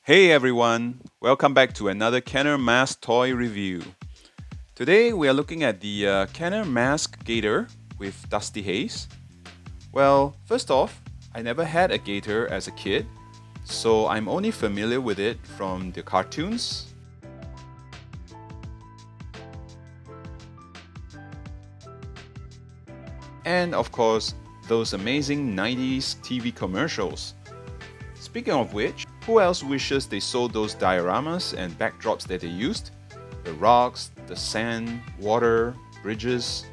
Hey everyone, welcome back to another Kenner M.A.S.K toy review. Today we are looking at the Kenner M.A.S.K Gator with Dusty Haze. Well, first off, I never had a Gator as a kid, so I'm only familiar with it from the cartoons. And of course, those amazing 90s TV commercials. Speaking of which, who else wishes they sold those dioramas and backdrops that they used? The rocks, the sand, water, bridges.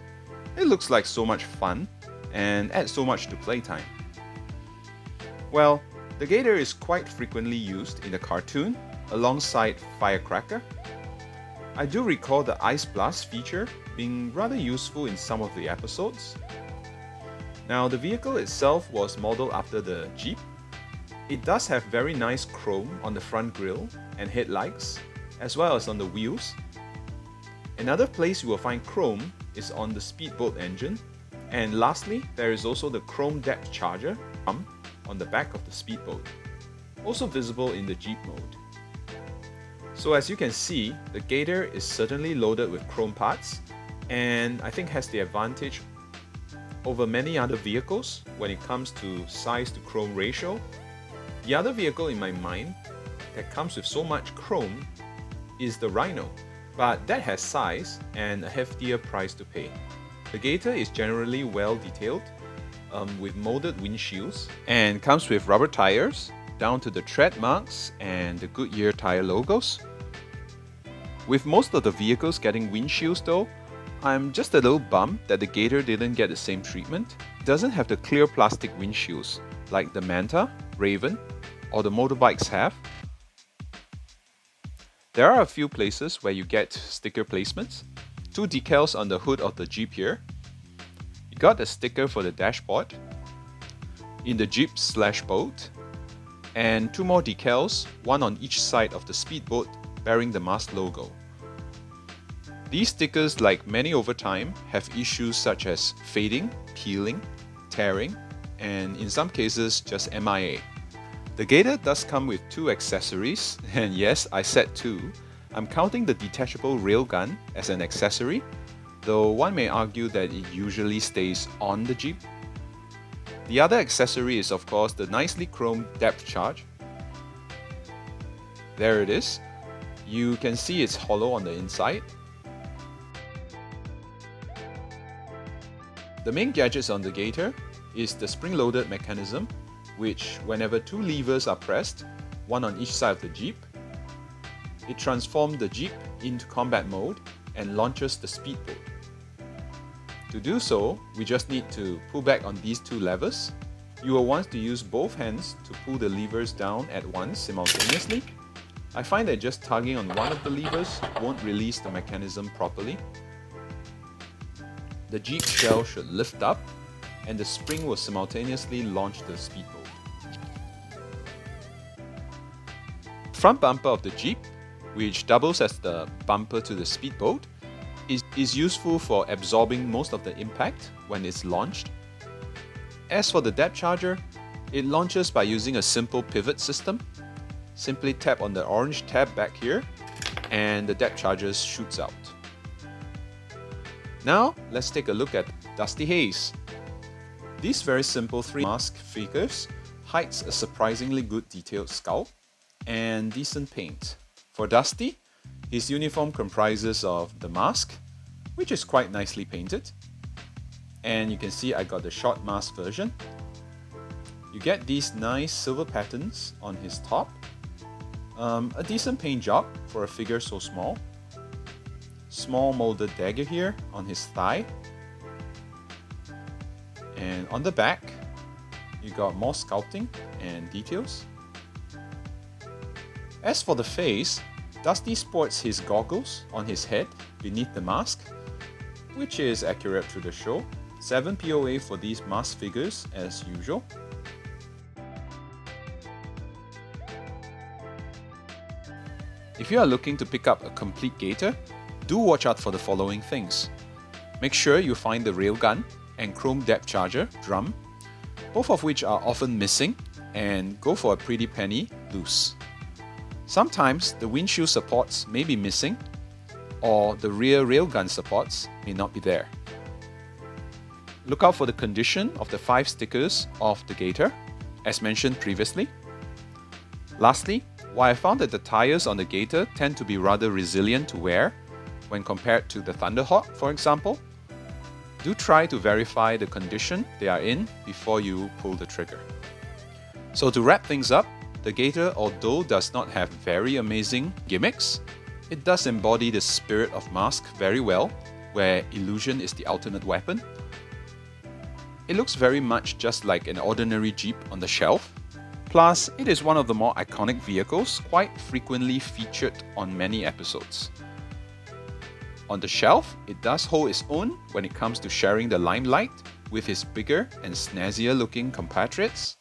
It looks like so much fun and adds so much to playtime. Well, the Gator is quite frequently used in the cartoon alongside Firecracker. I do recall the Ice Blast feature being rather useful in some of the episodes. Now, the vehicle itself was modeled after the Jeep. It does have very nice chrome on the front grille and headlights, as well as on the wheels. Another place you will find chrome is on the speedboat engine. And lastly, there is also the chrome depth charger on the back of the speedboat, also visible in the Jeep mode. So as you can see, the Gator is certainly loaded with chrome parts, and I think has the advantage over many other vehicles when it comes to size to chrome ratio. The other vehicle in my mind that comes with so much chrome is the Rhino, but that has size and a heftier price to pay. The Gator is generally well detailed with molded windshields and comes with rubber tires down to the tread marks and the Goodyear tire logos. With most of the vehicles getting windshields though, I'm just a little bummed that the Gator didn't get the same treatment. It doesn't have the clear plastic windshields like the Manta, Raven, or the motorbikes have. There are a few places where you get sticker placements. Two decals on the hood of the Jeep here. You got a sticker for the dashboard in the Jeep/boat, and two more decals, one on each side of the speedboat bearing the M.A.S.K logo. These stickers, like many over time, have issues such as fading, peeling, tearing, and in some cases just MIA. The Gator does come with two accessories, and yes, I said two. I'm counting the detachable railgun as an accessory, though one may argue that it usually stays on the Jeep. The other accessory is of course the nicely chromed depth charge. There it is. You can see it's hollow on the inside. The main gadgets on the Gator is the spring-loaded mechanism, which whenever two levers are pressed, one on each side of the Jeep, it transforms the Jeep into combat mode and launches the speedboat. To do so, we just need to pull back on these two levers. You will want to use both hands to pull the levers down at once simultaneously. I find that just tugging on one of the levers won't release the mechanism properly. The Jeep shell should lift up and the spring will simultaneously launch the speedboat. Front bumper of the Jeep, which doubles as the bumper to the speedboat, is useful for absorbing most of the impact when it's launched. As for the depth charger, it launches by using a simple pivot system. Simply tap on the orange tab back here and the depth charger shoots out. Now let's take a look at Dusty Haze. These very simple three M.A.S.K figures hides a surprisingly good detailed skull and decent paint. For Dusty, his uniform comprises of the M.A.S.K, which is quite nicely painted. And you can see I got the short mask version. You get these nice silver patterns on his top. A decent paint job for a figure so small. Small molded dagger here on his thigh. And on the back, you got more sculpting and details. As for the face, Dusty sports his goggles on his head beneath the mask, which is accurate to the show. 7 POA for these M.A.S.K figures as usual. If you are looking to pick up a complete Gator, do watch out for the following things. Make sure you find the railgun and chrome depth charger drum, both of which are often missing, and go for a pretty penny loose. Sometimes the windshield supports may be missing, or the rear railgun supports may not be there. Look out for the condition of the 5 stickers of the Gator, as mentioned previously. Lastly, while I found that the tires on the Gator tend to be rather resilient to wear when compared to the Thunderhawk, for example, do try to verify the condition they are in before you pull the trigger. So to wrap things up, the Gator, although does not have very amazing gimmicks, it does embody the spirit of M.A.S.K very well, where illusion is the ultimate weapon. It looks very much just like an ordinary Jeep on the shelf. Plus, it is one of the more iconic vehicles, quite frequently featured on many episodes. On the shelf, it does hold its own when it comes to sharing the limelight with its bigger and snazzier looking compatriots.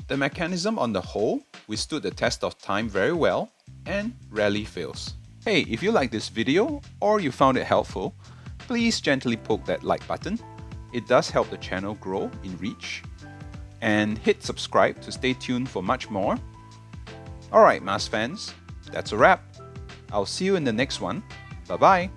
The mechanism on the whole withstood the test of time very well and rarely fails. Hey, if you like this video or you found it helpful, please gently poke that like button. It does help the channel grow in reach. And hit subscribe to stay tuned for much more. Alright M.A.S.K fans, that's a wrap. I'll see you in the next one. Bye bye.